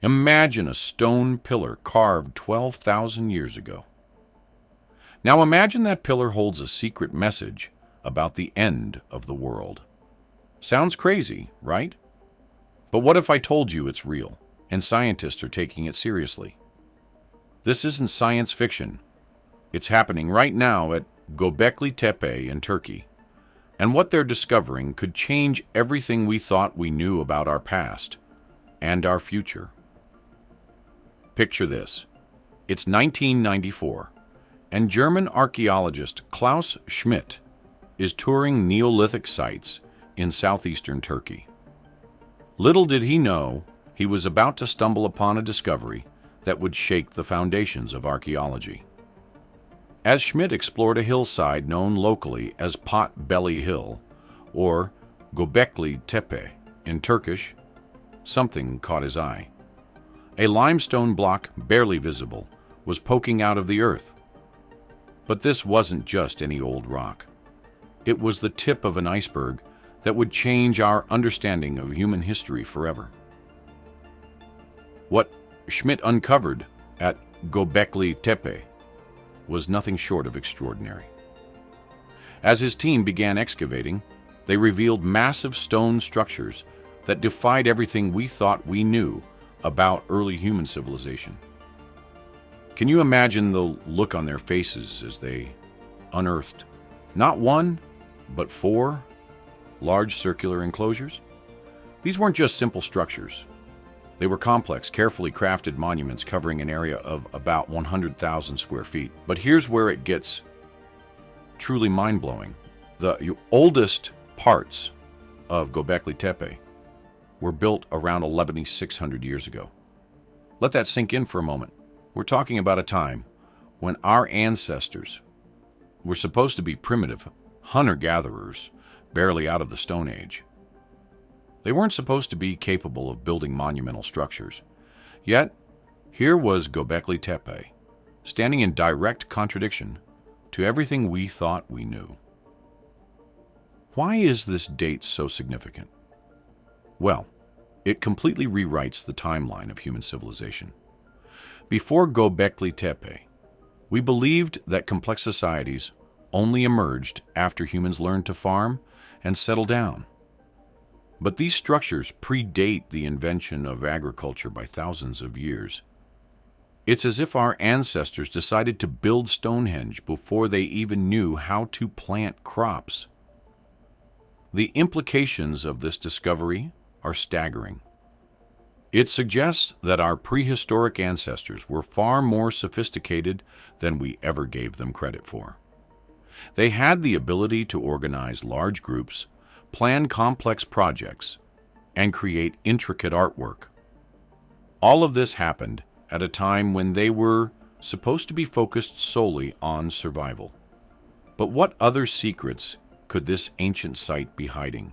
Imagine a stone pillar carved 12,000 years ago. Now imagine that pillar holds a secret message about the end of the world. Sounds crazy, right? But what if I told you it's real, and scientists are taking it seriously? This isn't science fiction. It's happening right now at Göbekli Tepe in Turkey. And what they're discovering could change everything we thought we knew about our past and our future. Picture this. It's 1994, and German archaeologist Klaus Schmidt is touring Neolithic sites in southeastern Turkey. Little did he know he was about to stumble upon a discovery that would shake the foundations of archaeology. As Schmidt explored a hillside known locally as Pot Belly Hill, or Göbekli Tepe in Turkish, something caught his eye. A limestone block, barely visible, was poking out of the earth. But this wasn't just any old rock. It was the tip of an iceberg that would change our understanding of human history forever. What Schmidt uncovered at Göbekli Tepe was nothing short of extraordinary. As his team began excavating, they revealed massive stone structures that defied everything we thought we knew about early human civilization. Can you imagine the look on their faces as they unearthed not one, but 4 large circular enclosures? These weren't just simple structures. They were complex, carefully crafted monuments covering an area of about 100,000 square feet. But here's where it gets truly mind-blowing. The oldest parts of Göbekli Tepe were built around 11,600 years ago. Let that sink in for a moment. We're talking about a time when our ancestors were supposed to be primitive hunter-gatherers, barely out of the Stone Age. They weren't supposed to be capable of building monumental structures. Yet, here was Göbekli Tepe, standing in direct contradiction to everything we thought we knew. Why is this date so significant? Well, it completely rewrites the timeline of human civilization. Before Göbekli Tepe, we believed that complex societies only emerged after humans learned to farm and settle down. But these structures predate the invention of agriculture by thousands of years. It's as if our ancestors decided to build Stonehenge before they even knew how to plant crops. The implications of this discovery are staggering. It suggests that our prehistoric ancestors were far more sophisticated than we ever gave them credit for. They had the ability to organize large groups, plan complex projects, and create intricate artwork. All of this happened at a time when they were supposed to be focused solely on survival. But what other secrets could this ancient site be hiding?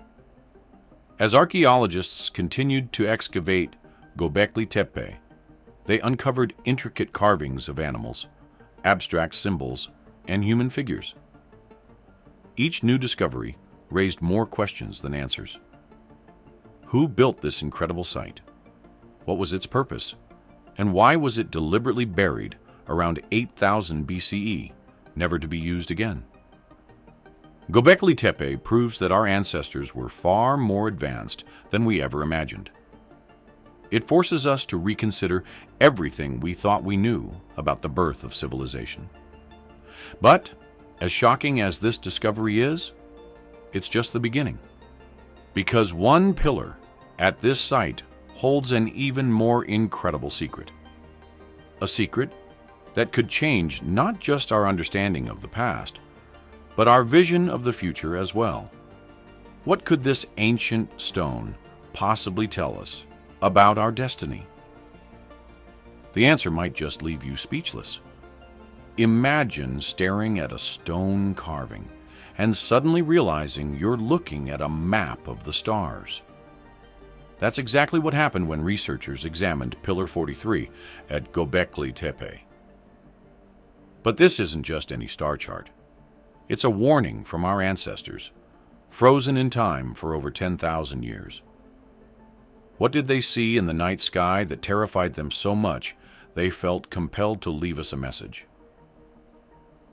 As archaeologists continued to excavate Göbekli Tepe, they uncovered intricate carvings of animals, abstract symbols, and human figures. Each new discovery raised more questions than answers. Who built this incredible site? What was its purpose? And why was it deliberately buried around 8,000 BCE, never to be used again? Göbekli Tepe proves that our ancestors were far more advanced than we ever imagined. It forces us to reconsider everything we thought we knew about the birth of civilization. But, as shocking as this discovery is, it's just the beginning. Because one pillar at this site holds an even more incredible secret. A secret that could change not just our understanding of the past, but our vision of the future as well. What could this ancient stone possibly tell us about our destiny? The answer might just leave you speechless. Imagine staring at a stone carving and suddenly realizing you're looking at a map of the stars. That's exactly what happened when researchers examined Pillar 43 at Göbekli Tepe. But this isn't just any star chart. It's a warning from our ancestors, frozen in time for over 10,000 years. What did they see in the night sky that terrified them so much they felt compelled to leave us a message?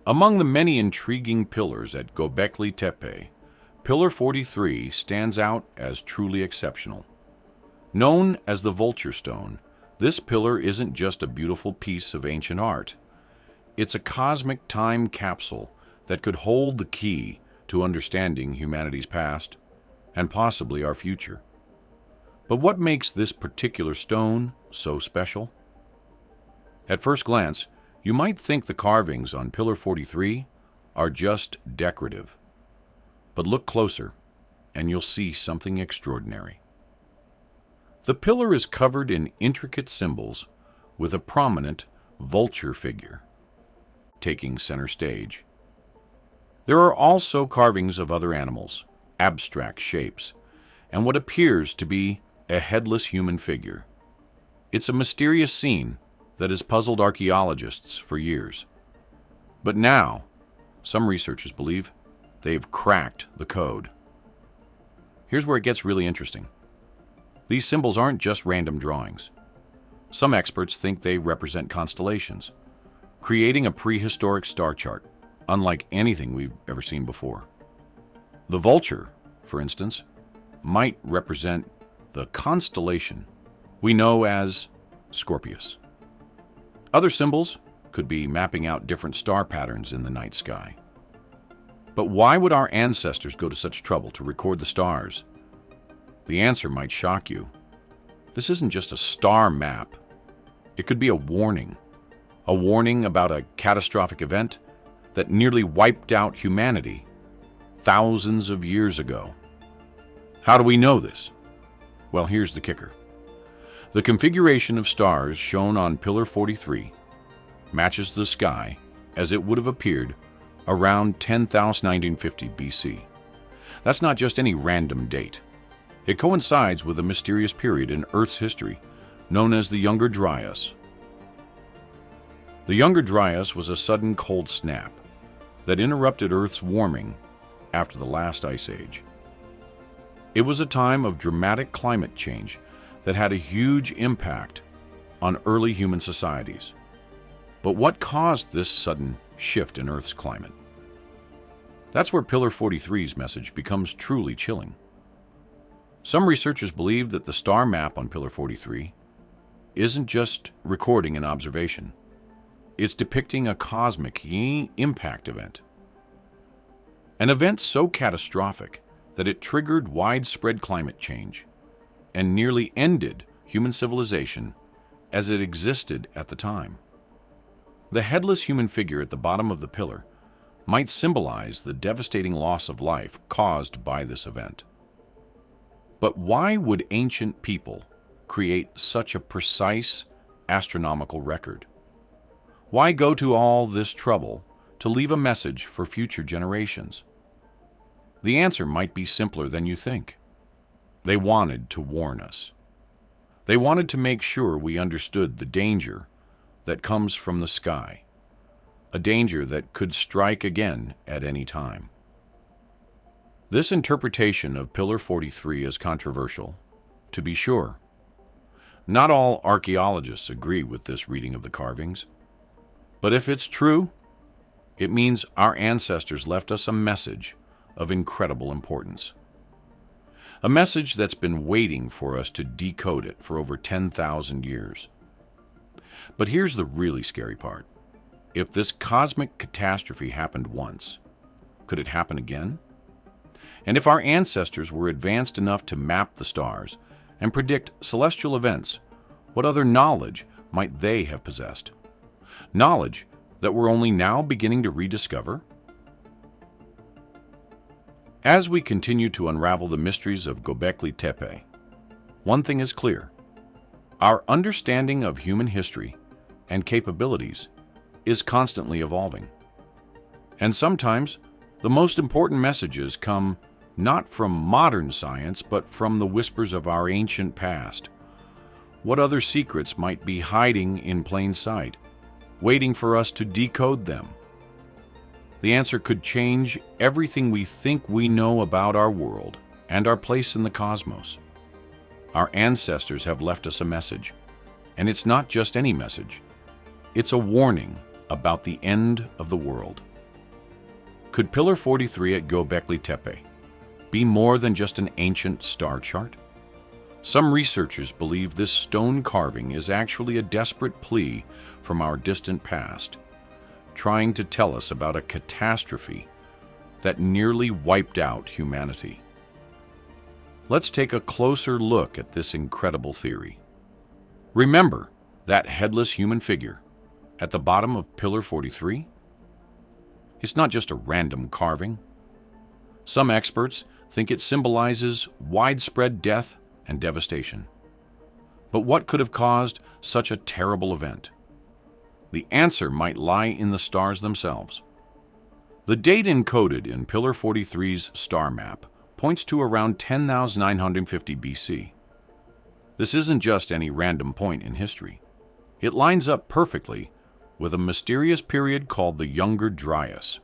Among the many intriguing pillars at Göbekli Tepe, Pillar 43 stands out as truly exceptional. Known as the Vulture Stone, this pillar isn't just a beautiful piece of ancient art. It's a cosmic time capsule that could hold the key to understanding humanity's past and possibly our future. But what makes this particular stone so special? At first glance, you might think the carvings on Pillar 43 are just decorative. But look closer, and you'll see something extraordinary. The pillar is covered in intricate symbols with a prominent vulture figure taking center stage. There are also carvings of other animals, abstract shapes, and what appears to be a headless human figure. It's a mysterious scene that has puzzled archaeologists for years. But now, some researchers believe they've cracked the code. Here's where it gets really interesting. These symbols aren't just random drawings. Some experts think they represent constellations, creating a prehistoric star chart, unlike anything we've ever seen before. The vulture, for instance, might represent the constellation we know as Scorpius. Other symbols could be mapping out different star patterns in the night sky. But why would our ancestors go to such trouble to record the stars? The answer might shock you. This isn't just a star map. It could be a warning about a catastrophic event that nearly wiped out humanity thousands of years ago. How do we know this? Well, here's the kicker. The configuration of stars shown on Pillar 43 matches the sky as it would have appeared around 1950 BC. That's not just any random date. It coincides with a mysterious period in Earth's history known as the Younger Dryas. The Younger Dryas was a sudden cold snap that interrupted Earth's warming after the last ice age. It was a time of dramatic climate change that had a huge impact on early human societies. But what caused this sudden shift in Earth's climate? That's where Pillar 43's message becomes truly chilling. Some researchers believe that the star map on Pillar 43 isn't just recording an observation. It's depicting a cosmic impact event. An event so catastrophic that it triggered widespread climate change and nearly ended human civilization as it existed at the time. The headless human figure at the bottom of the pillar might symbolize the devastating loss of life caused by this event. But why would ancient people create such a precise astronomical record? Why go to all this trouble to leave a message for future generations? The answer might be simpler than you think. They wanted to warn us. They wanted to make sure we understood the danger that comes from the sky, a danger that could strike again at any time. This interpretation of Pillar 43 is controversial, to be sure. Not all archaeologists agree with this reading of the carvings. But if it's true, it means our ancestors left us a message of incredible importance. A message that's been waiting for us to decode it for over 10,000 years. But here's the really scary part. If this cosmic catastrophe happened once, could it happen again? And if our ancestors were advanced enough to map the stars and predict celestial events, what other knowledge might they have possessed? Knowledge that we're only now beginning to rediscover? As we continue to unravel the mysteries of Göbekli Tepe, one thing is clear. Our understanding of human history and capabilities is constantly evolving. And sometimes the most important messages come not from modern science, but from the whispers of our ancient past. What other secrets might be hiding in plain sight, waiting for us to decode them? The answer could change everything we think we know about our world and our place in the cosmos. Our ancestors have left us a message. And it's not just any message. It's a warning about the end of the world. Could Pillar 43 at Göbekli Tepe be more than just an ancient star chart? Some researchers believe this stone carving is actually a desperate plea from our distant past, trying to tell us about a catastrophe that nearly wiped out humanity. Let's take a closer look at this incredible theory. Remember that headless human figure at the bottom of Pillar 43? It's not just a random carving. Some experts think it symbolizes widespread death and devastation. But what could have caused such a terrible event? The answer might lie in the stars themselves. The date encoded in Pillar 43's star map points to around 10,950 BC. This isn't just any random point in history. It lines up perfectly with a mysterious period called the Younger Dryas.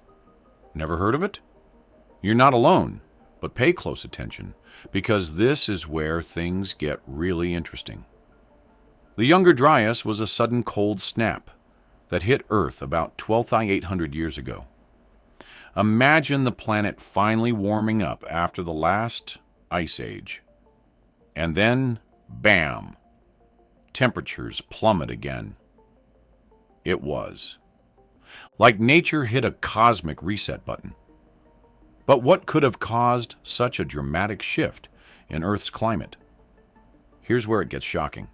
Never heard of it? You're not alone, but pay close attention, because this is where things get really interesting. The Younger Dryas was a sudden cold snap that hit Earth about 12,800 years ago. Imagine the planet finally warming up after the last ice age. And then, bam! Temperatures plummet again. It was. Like nature hit a cosmic reset button. But what could have caused such a dramatic shift in Earth's climate? Here's where it gets shocking.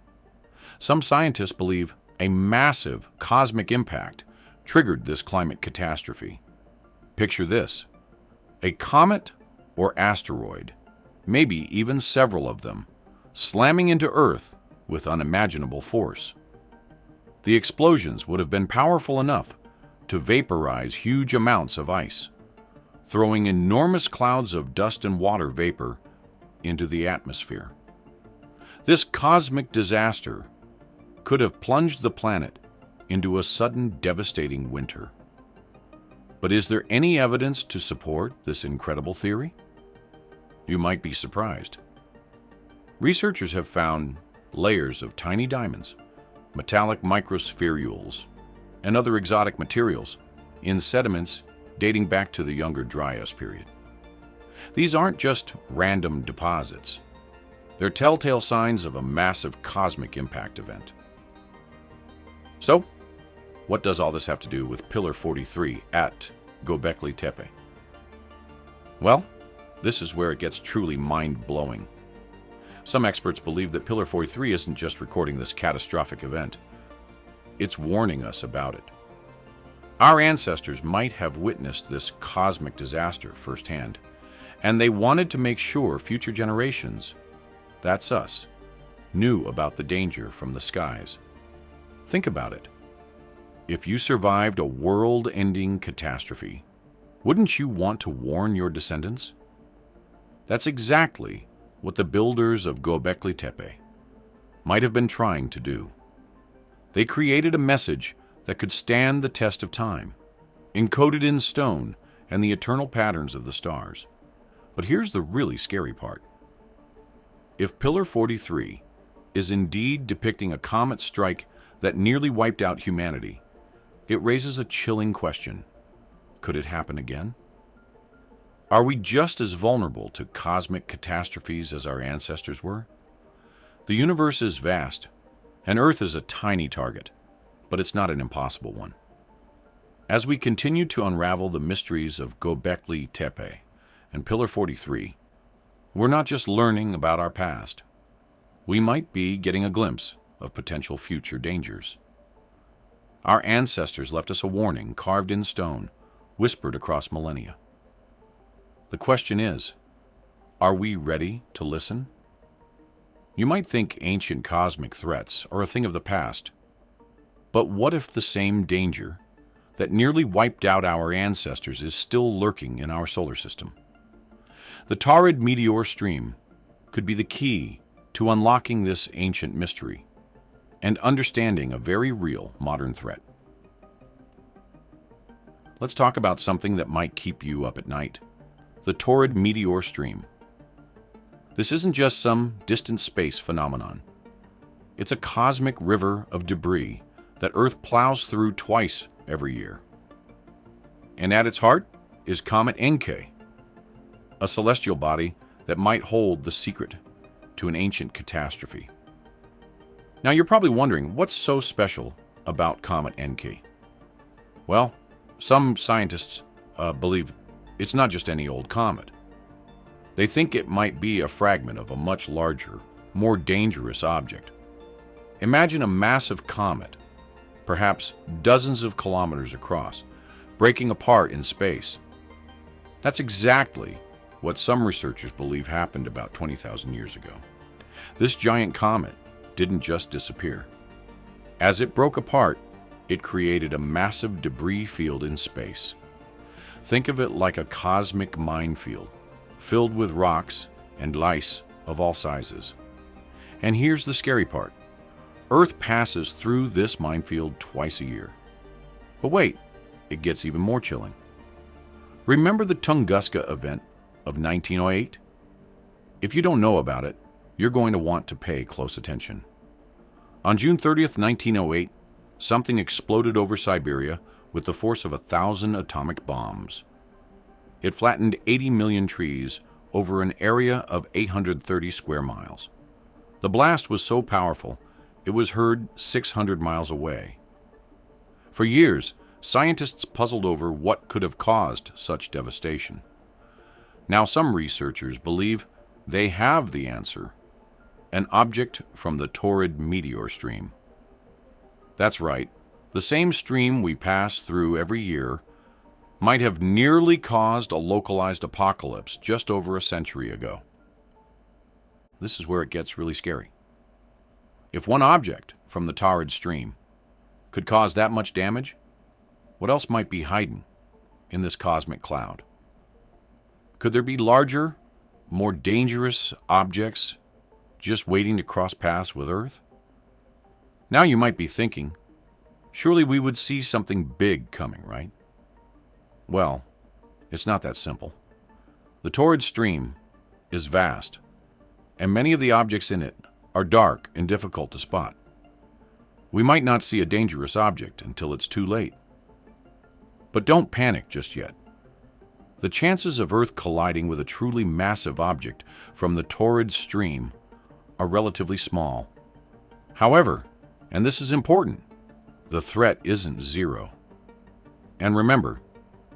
Some scientists believe a massive cosmic impact triggered this climate catastrophe. Picture this: a comet or asteroid, maybe even several of them, slamming into Earth with unimaginable force. The explosions would have been powerful enough to vaporize huge amounts of ice, throwing enormous clouds of dust and water vapor into the atmosphere. This cosmic disaster could have plunged the planet into a sudden devastating winter. But is there any evidence to support this incredible theory? You might be surprised. Researchers have found layers of tiny diamonds, metallic microspherules, and other exotic materials in sediments dating back to the Younger Dryas period. These aren't just random deposits. They're telltale signs of a massive cosmic impact event. So, what does all this have to do with Pillar 43 at Göbekli Tepe? Well, this is where it gets truly mind-blowing. Some experts believe that Pillar 43 isn't just recording this catastrophic event. It's warning us about it. Our ancestors might have witnessed this cosmic disaster firsthand, and they wanted to make sure future generations, that's us, knew about the danger from the skies. Think about it. If you survived a world-ending catastrophe, wouldn't you want to warn your descendants? That's exactly what the builders of Göbekli Tepe might have been trying to do. They created a message that could stand the test of time, encoded in stone and the eternal patterns of the stars. But here's the really scary part. If Pillar 43 is indeed depicting a comet strike that nearly wiped out humanity, it raises a chilling question. Could it happen again? Are we just as vulnerable to cosmic catastrophes as our ancestors were? The universe is vast, and Earth is a tiny target, but it's not an impossible one. As we continue to unravel the mysteries of Göbekli Tepe and Pillar 43, we're not just learning about our past. We might be getting a glimpse of potential future dangers. Our ancestors left us a warning carved in stone, whispered across millennia. The question is, are we ready to listen? You might think ancient cosmic threats are a thing of the past, but what if the same danger that nearly wiped out our ancestors is still lurking in our solar system? The Taurid meteor stream could be the key to unlocking this ancient mystery and understanding a very real modern threat. Let's talk about something that might keep you up at night: the Taurid meteor stream. This isn't just some distant space phenomenon. It's a cosmic river of debris that Earth plows through twice every year. And at its heart is Comet Encke, a celestial body that might hold the secret to an ancient catastrophe. Now you're probably wondering, what's so special about Comet Encke? Well, some scientists believe it's not just any old comet. They think it might be a fragment of a much larger, more dangerous object. Imagine a massive comet, perhaps dozens of kilometers across, breaking apart in space. That's exactly what some researchers believe happened about 20,000 years ago. This giant comet didn't just disappear. As it broke apart, it created a massive debris field in space. Think of it like a cosmic minefield, filled with rocks and ice of all sizes. And here's the scary part. Earth passes through this minefield twice a year. But wait, it gets even more chilling. Remember the Tunguska event of 1908? If you don't know about it, you're going to want to pay close attention. On June 30th, 1908, something exploded over Siberia with the force of 1,000 atomic bombs. It flattened 80 million trees over an area of 830 square miles. The blast was so powerful, it was heard 600 miles away. For years, scientists puzzled over what could have caused such devastation. Now some researchers believe they have the answer: an object from the torrid meteor stream. That's right, the same stream we pass through every year might have nearly caused a localized apocalypse just over a century ago. This is where it gets really scary. If one object from the torrid stream could cause that much damage, what else might be hiding in this cosmic cloud? Could there be larger, more dangerous objects just waiting to cross paths with Earth? Now you might be thinking, surely we would see something big coming, right? Well, it's not that simple. The torrid stream is vast, and many of the objects in it are dark and difficult to spot. We might not see a dangerous object until it's too late. But don't panic just yet. The chances of Earth colliding with a truly massive object from the torrid stream are relatively small. However, and this is important, the threat isn't zero. And remember,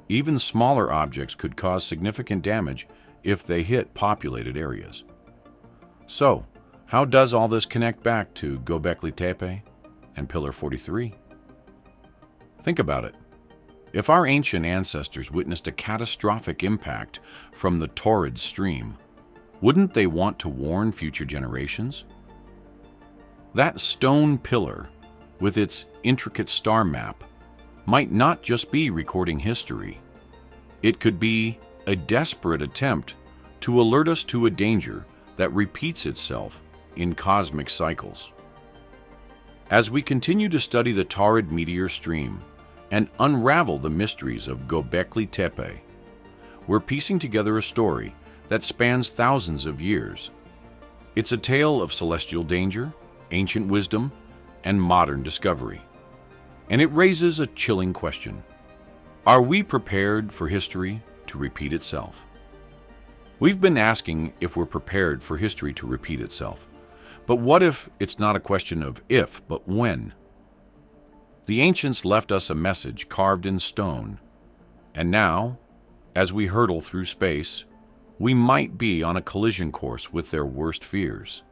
even smaller objects could cause significant damage if they hit populated areas. So, how does all this connect back to Göbekli Tepe and Pillar 43? Think about it. If our ancient ancestors witnessed a catastrophic impact from the torrid stream, wouldn't they want to warn future generations? That stone pillar, with its intricate star map, might not just be recording history. It could be a desperate attempt to alert us to a danger that repeats itself in cosmic cycles. As we continue to study the torrid meteor stream and unravel the mysteries of Göbekli Tepe, we're piecing together a story that spans thousands of years. It's a tale of celestial danger, ancient wisdom, and modern discovery. And it raises a chilling question. Are we prepared for history to repeat itself? We've been asking if we're prepared for history to repeat itself. But what if it's not a question of if, but when? The ancients left us a message carved in stone, and now, as we hurtle through space, we might be on a collision course with their worst fears.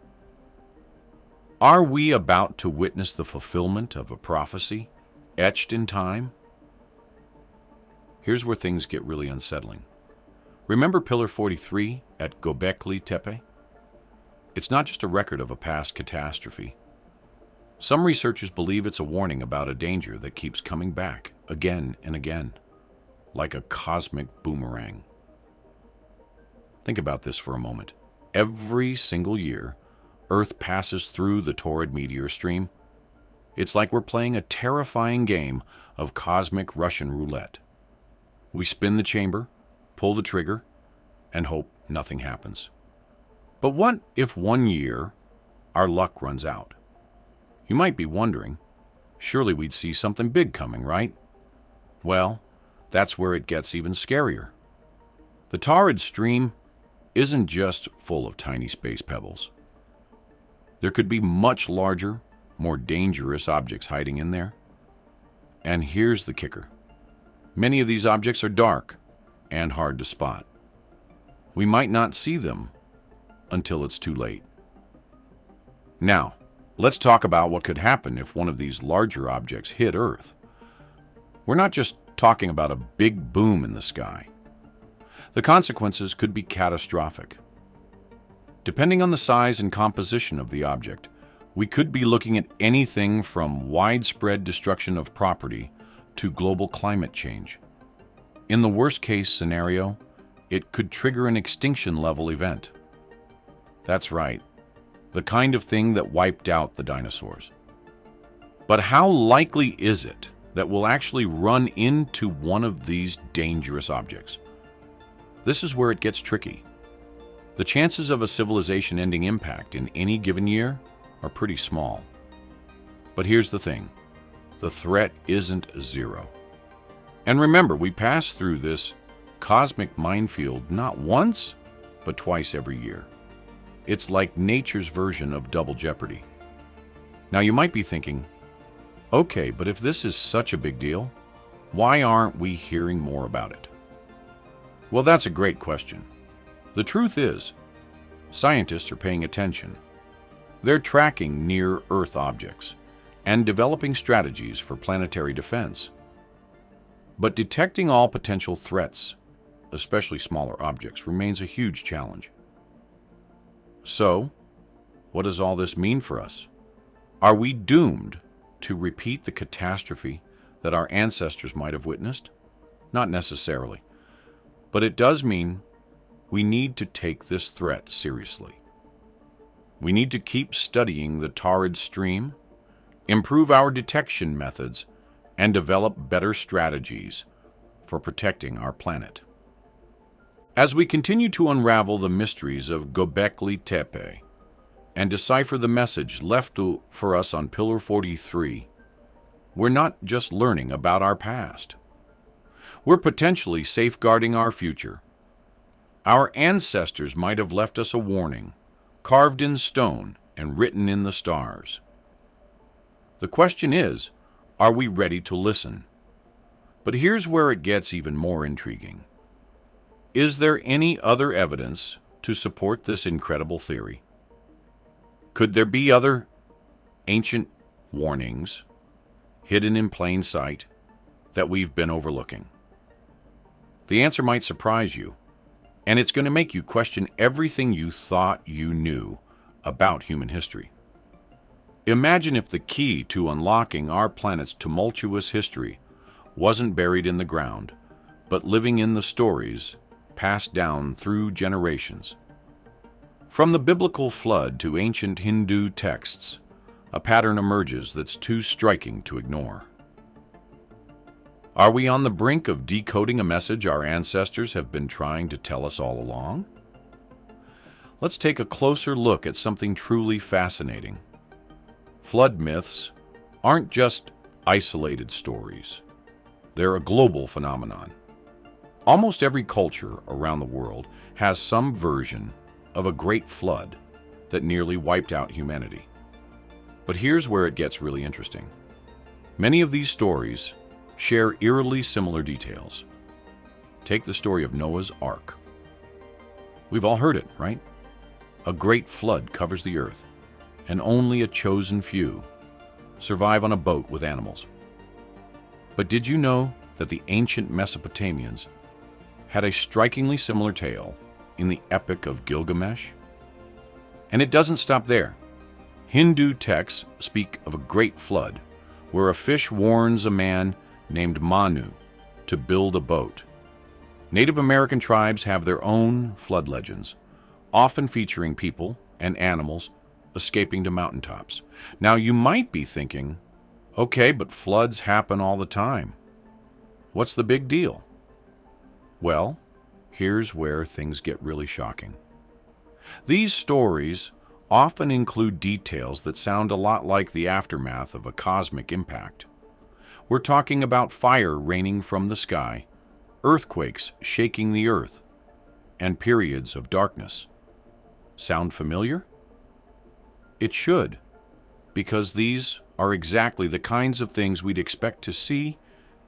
Are we about to witness the fulfillment of a prophecy etched in time? Here's where things get really unsettling. Remember Pillar 43 at Göbekli Tepe? It's not just a record of a past catastrophe. Some researchers believe it's a warning about a danger that keeps coming back again and again, like a cosmic boomerang. Think about this for a moment. Every single year, Earth passes through the torrid meteor stream. It's like we're playing a terrifying game of cosmic Russian roulette. We spin the chamber, pull the trigger, and hope nothing happens. But what if one year our luck runs out? You might be wondering, surely we'd see something big coming, right? Well, that's where it gets even scarier. The torrid stream isn't just full of tiny space pebbles. There could be much larger, more dangerous objects hiding in there. And here's the kicker. Many of these objects are dark and hard to spot. We might not see them until it's too late. Now, let's talk about what could happen if one of these larger objects hit Earth. We're not just talking about a big boom in the sky. The consequences could be catastrophic. Depending on the size and composition of the object, we could be looking at anything from widespread destruction of property to global climate change. In the worst-case scenario, it could trigger an extinction-level event. That's right, the kind of thing that wiped out the dinosaurs. But how likely is it that we'll actually run into one of these dangerous objects? This is where it gets tricky. The chances of a civilization-ending impact in any given year are pretty small. But here's the thing. The threat isn't zero. And remember, we pass through this cosmic minefield not once, but twice every year. It's like nature's version of double jeopardy. Now you might be thinking, okay, but if this is such a big deal, why aren't we hearing more about it? Well, that's a great question. The truth is, scientists are paying attention. They're tracking near-Earth objects and developing strategies for planetary defense. But detecting all potential threats, especially smaller objects, remains a huge challenge. So, what does all this mean for us? Are we doomed to repeat the catastrophe that our ancestors might have witnessed? Not necessarily. But it does mean we need to take this threat seriously. We need to keep studying the torrid stream, improve our detection methods, and develop better strategies for protecting our planet. As we continue to unravel the mysteries of Göbekli Tepe and decipher the message left for us on Pillar 43, we're not just learning about our past. We're potentially safeguarding our future. Our ancestors might have left us a warning, carved in stone and written in the stars. The question is, are we ready to listen? But here's where it gets even more intriguing. Is there any other evidence to support this incredible theory? Could there be other ancient warnings hidden in plain sight that we've been overlooking? The answer might surprise you, and it's going to make you question everything you thought you knew about human history. Imagine if the key to unlocking our planet's tumultuous history wasn't buried in the ground, but living in the stories passed down through generations. From the biblical flood to ancient Hindu texts, a pattern emerges that's too striking to ignore. Are we on the brink of decoding a message our ancestors have been trying to tell us all along? Let's take a closer look at something truly fascinating. Flood myths aren't just isolated stories. They're a global phenomenon. Almost every culture around the world has some version of a great flood that nearly wiped out humanity. But here's where it gets really interesting. Many of these stories share eerily similar details. Take the story of Noah's Ark. We've all heard it, right? A great flood covers the earth, and only a chosen few survive on a boat with animals. But did you know that the ancient Mesopotamians had a strikingly similar tale in the Epic of Gilgamesh? And it doesn't stop there. Hindu texts speak of a great flood where a fish warns a man named Manu to build a boat. Native American tribes have their own flood legends, often featuring people and animals escaping to mountaintops. Now you might be thinking, okay, but floods happen all the time. What's the big deal? Well, here's where things get really shocking. These stories often include details that sound a lot like the aftermath of a cosmic impact. We're talking about fire raining from the sky, earthquakes shaking the earth, and periods of darkness. Sound familiar? It should, because these are exactly the kinds of things we'd expect to see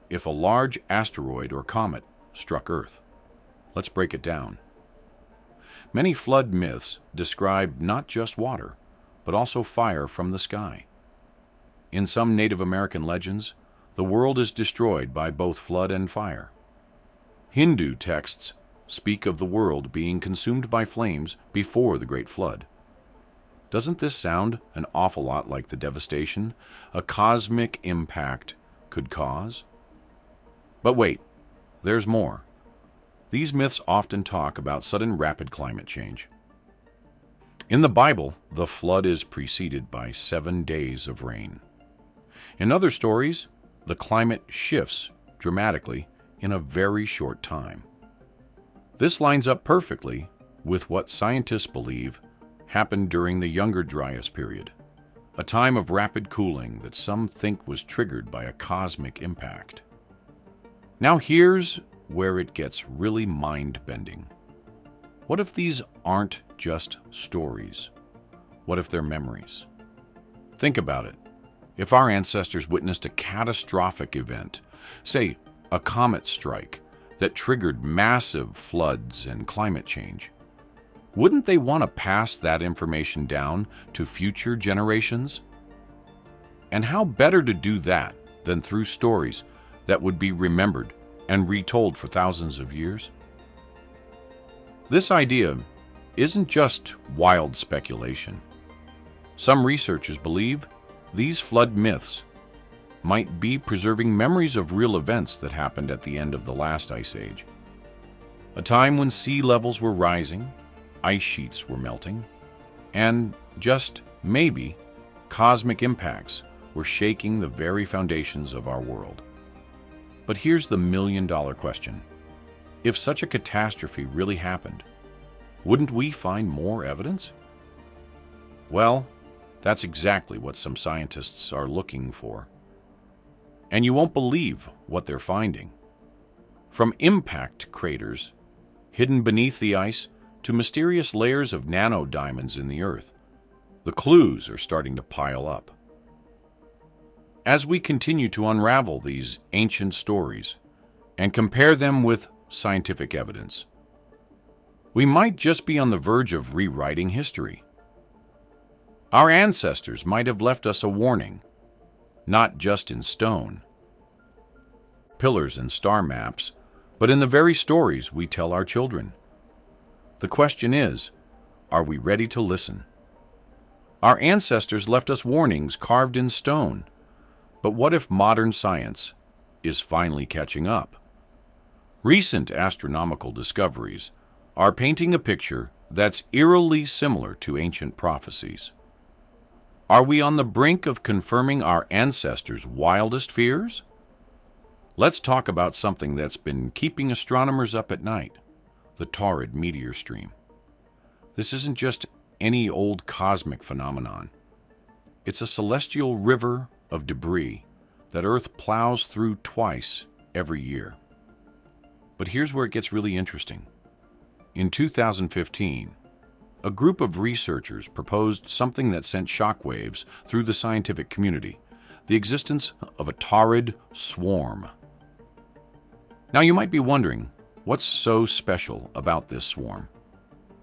if a large asteroid or comet struck Earth. Let's break it down. Many flood myths describe not just water, but also fire from the sky. In some Native American legends, the world is destroyed by both flood and fire. Hindu texts speak of the world being consumed by flames before the Great Flood. Doesn't this sound an awful lot like the devastation a cosmic impact could cause? But wait, there's more. These myths often talk about sudden rapid climate change. In the Bible, the flood is preceded by 7 days of rain. In other stories, the climate shifts dramatically in a very short time. This lines up perfectly with what scientists believe happened during the Younger Dryas period, a time of rapid cooling that some think was triggered by a cosmic impact. Now here's where it gets really mind-bending. What if these aren't just stories? What if they're memories? Think about it. If our ancestors witnessed a catastrophic event, say a comet strike that triggered massive floods and climate change, wouldn't they want to pass that information down to future generations? And how better to do that than through stories that would be remembered and retold for thousands of years? This idea isn't just wild speculation. Some researchers believe these flood myths might be preserving memories of real events that happened at the end of the last ice age. A time when sea levels were rising, ice sheets were melting, and just maybe cosmic impacts were shaking the very foundations of our world. But here's the million-dollar question. If such a catastrophe really happened, wouldn't we find more evidence? Well, that's exactly what some scientists are looking for. And you won't believe what they're finding. From impact craters hidden beneath the ice to mysterious layers of nanodiamonds in the earth, the clues are starting to pile up. As we continue to unravel these ancient stories and compare them with scientific evidence, we might just be on the verge of rewriting history. Our ancestors might have left us a warning, not just in stone, pillars and star maps, but in the very stories we tell our children. The question is, are we ready to listen? Our ancestors left us warnings carved in stone, but what if modern science is finally catching up? Recent astronomical discoveries are painting a picture that's eerily similar to ancient prophecies. Are we on the brink of confirming our ancestors' wildest fears? Let's talk about something that's been keeping astronomers up at night, the Taurid meteor stream. This isn't just any old cosmic phenomenon. It's a celestial river of debris that Earth plows through twice every year. But here's where it gets really interesting. In 2015, a group of researchers proposed something that sent shockwaves through the scientific community, the existence of a Taurid swarm. Now you might be wondering, what's so special about this swarm?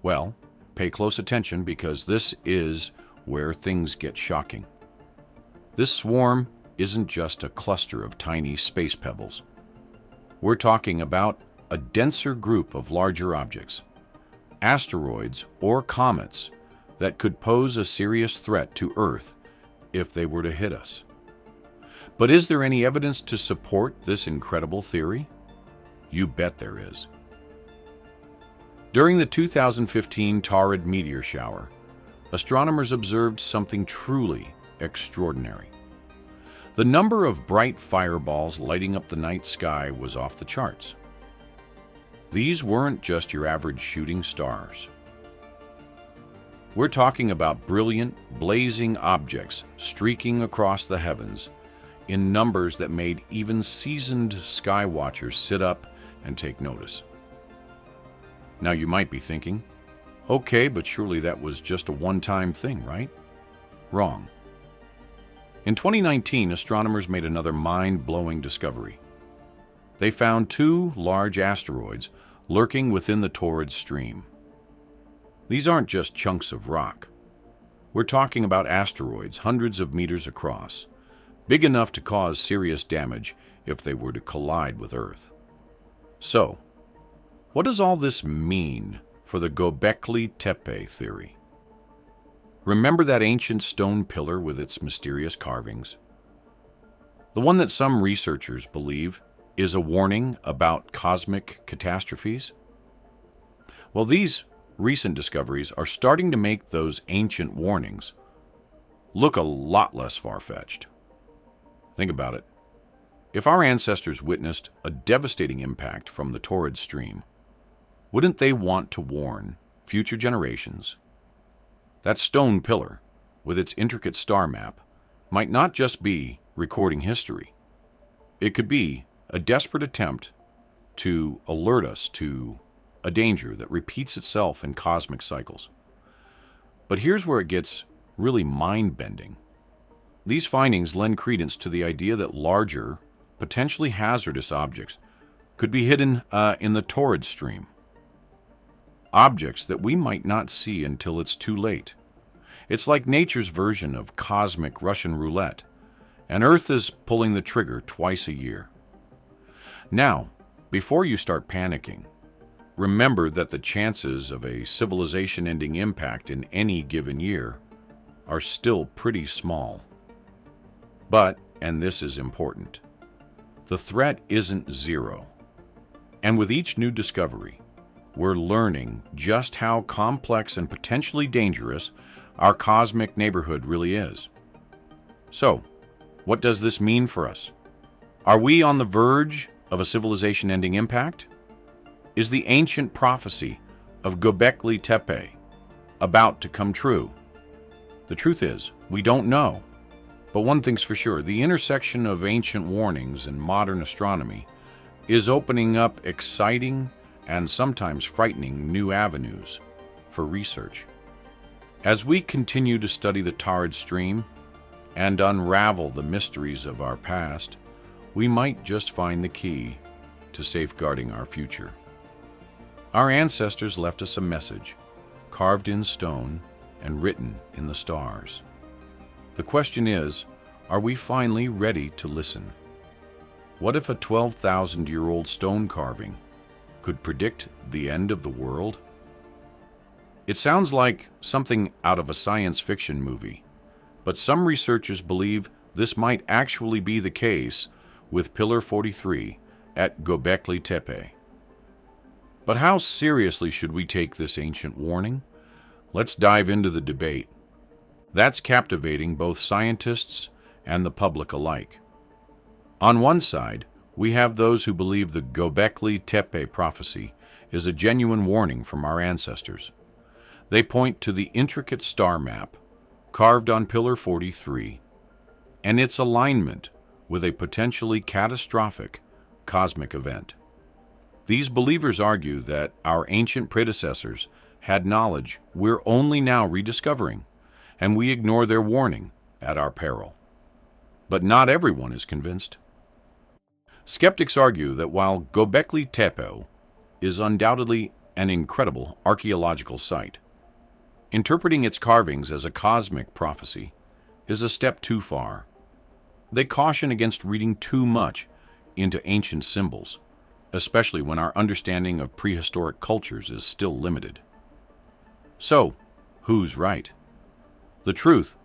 Well, pay close attention because this is where things get shocking. This swarm isn't just a cluster of tiny space pebbles. We're talking about a denser group of larger objects, asteroids or comets that could pose a serious threat to Earth if they were to hit us. But is there any evidence to support this incredible theory? You bet there is. During the 2015 Taurid meteor shower, astronomers observed something truly extraordinary. The number of bright fireballs lighting up the night sky was off the charts. These weren't just your average shooting stars. We're talking about brilliant, blazing objects streaking across the heavens in numbers that made even seasoned sky watchers sit up and take notice. Now you might be thinking, okay, but surely that was just a one-time thing, right? Wrong. In 2019, astronomers made another mind-blowing discovery. They found two large asteroids lurking within the torrid stream. These aren't just chunks of rock. We're talking about asteroids hundreds of meters across, big enough to cause serious damage if they were to collide with Earth. So, what does all this mean for the Göbekli Tepe theory? Remember that ancient stone pillar with its mysterious carvings? The one that some researchers believe is a warning about cosmic catastrophes? Well, these recent discoveries are starting to make those ancient warnings look a lot less far-fetched. Think about it. If our ancestors witnessed a devastating impact from the torrid stream, wouldn't they want to warn future generations? That stone pillar, with its intricate star map, might not just be recording history. It could be a desperate attempt to alert us to a danger that repeats itself in cosmic cycles. But here's where it gets really mind-bending. These findings lend credence to the idea that larger, potentially hazardous objects could be hidden in the torrid stream. Objects that we might not see until it's too late. It's like nature's version of cosmic Russian roulette, and Earth is pulling the trigger twice a year. Now, before you start panicking, remember that the chances of a civilization-ending impact in any given year are still pretty small. But, and this is important, the threat isn't zero. And with each new discovery, we're learning just how complex and potentially dangerous our cosmic neighborhood really is. So, what does this mean for us? Are we on the verge of a civilization-ending impact? Is the ancient prophecy of Göbekli Tepe about to come true? The truth is, we don't know. But one thing's for sure, the intersection of ancient warnings and modern astronomy is opening up exciting and sometimes frightening new avenues for research. As we continue to study the torrid stream and unravel the mysteries of our past, we might just find the key to safeguarding our future. Our ancestors left us a message, carved in stone and written in the stars. The question is, are we finally ready to listen? What if a 12,000-year-old stone carving could predict the end of the world? It sounds like something out of a science fiction movie, but some researchers believe this might actually be the case with Pillar 43 at Göbekli Tepe. But how seriously should we take this ancient warning? Let's dive into the debate. That's captivating both scientists and the public alike. On one side, we have those who believe the Göbekli Tepe prophecy is a genuine warning from our ancestors. They point to the intricate star map carved on Pillar 43 and its alignment with a potentially catastrophic cosmic event. These believers argue that our ancient predecessors had knowledge we're only now rediscovering, and we ignore their warning at our peril. But not everyone is convinced. Skeptics argue that while Göbekli Tepe is undoubtedly an incredible archaeological site, interpreting its carvings as a cosmic prophecy is a step too far. They caution against reading too much into ancient symbols, especially when our understanding of prehistoric cultures is still limited. So, who's right? The truth,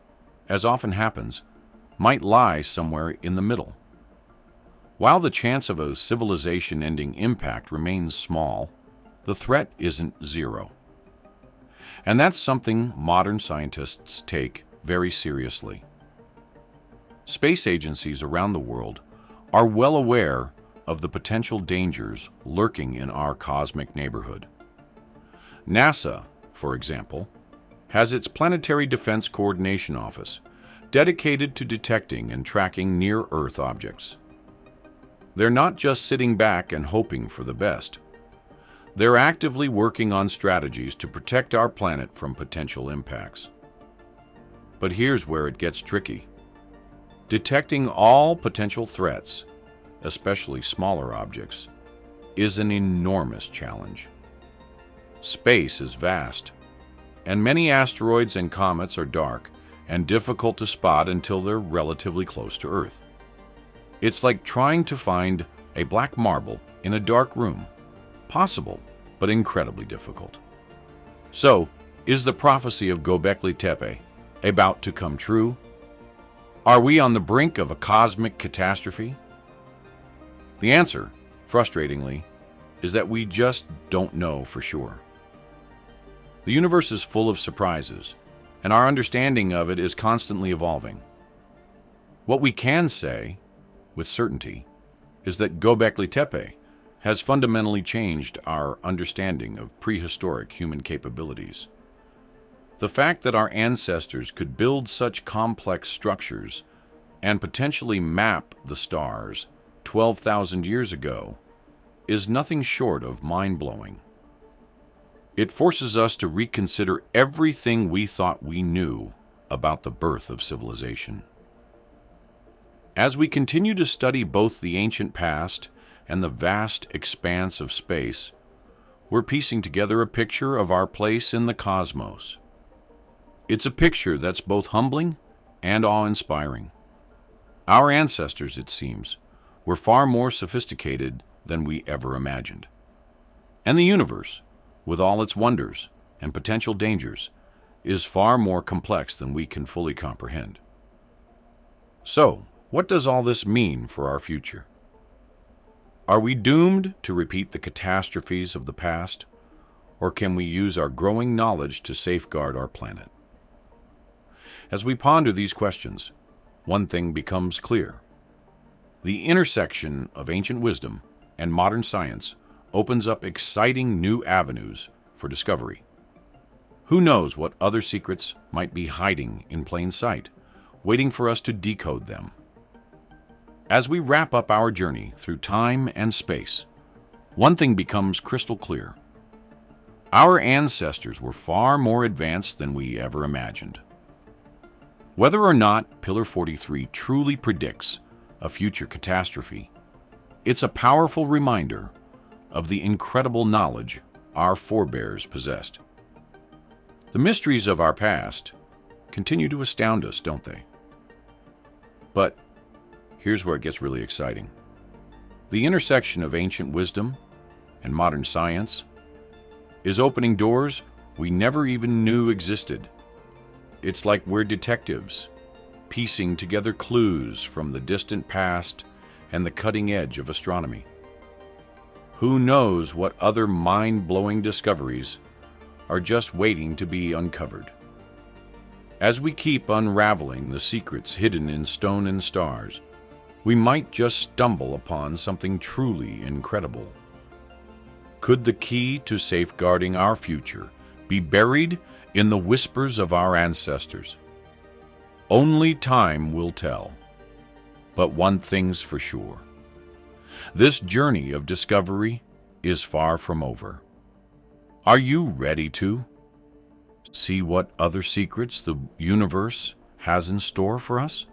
as often happens, might lie somewhere in the middle. While the chance of a civilization-ending impact remains small, the threat isn't zero. And that's something modern scientists take very seriously. Space agencies around the world are well aware of the potential dangers lurking in our cosmic neighborhood. NASA, for example, has its Planetary Defense Coordination Office, dedicated to detecting and tracking near-Earth objects. They're not just sitting back and hoping for the best. They're actively working on strategies to protect our planet from potential impacts. But here's where it gets tricky. Detecting all potential threats, especially smaller objects, is an enormous challenge. Space is vast, and many asteroids and comets are dark and difficult to spot until they're relatively close to Earth. It's like trying to find a black marble in a dark room. Possible, but incredibly difficult. So, is the prophecy of Göbekli Tepe about to come true? Are we on the brink of a cosmic catastrophe? The answer, frustratingly, is that we just don't know for sure. The universe is full of surprises, and our understanding of it is constantly evolving. What we can say, with certainty, is that Göbekli Tepe has fundamentally changed our understanding of prehistoric human capabilities. The fact that our ancestors could build such complex structures and potentially map the stars 12,000 years ago is nothing short of mind-blowing. It forces us to reconsider everything we thought we knew about the birth of civilization. As we continue to study both the ancient past and the vast expanse of space, we're piecing together a picture of our place in the cosmos. It's a picture that's both humbling and awe-inspiring. Our ancestors, it seems, were far more sophisticated than we ever imagined. And the universe, with all its wonders and potential dangers, is far more complex than we can fully comprehend. So, what does all this mean for our future? Are we doomed to repeat the catastrophes of the past, or can we use our growing knowledge to safeguard our planet? As we ponder these questions, one thing becomes clear. The intersection of ancient wisdom and modern science opens up exciting new avenues for discovery. Who knows what other secrets might be hiding in plain sight, waiting for us to decode them? As we wrap up our journey through time and space, one thing becomes crystal clear. Our ancestors were far more advanced than we ever imagined. Whether or not Pillar 43 truly predicts a future catastrophe, it's a powerful reminder of the incredible knowledge our forebears possessed. The mysteries of our past continue to astound us, don't they? But here's where it gets really exciting. The intersection of ancient wisdom and modern science is opening doors we never even knew existed. It's like we're detectives, piecing together clues from the distant past and the cutting edge of astronomy. Who knows what other mind-blowing discoveries are just waiting to be uncovered? As we keep unraveling the secrets hidden in stone and stars, we might just stumble upon something truly incredible. Could the key to safeguarding our future be buried in the whispers of our ancestors? Only time will tell. But one thing's for sure. This journey of discovery is far from over. Are you ready to see what other secrets the universe has in store for us?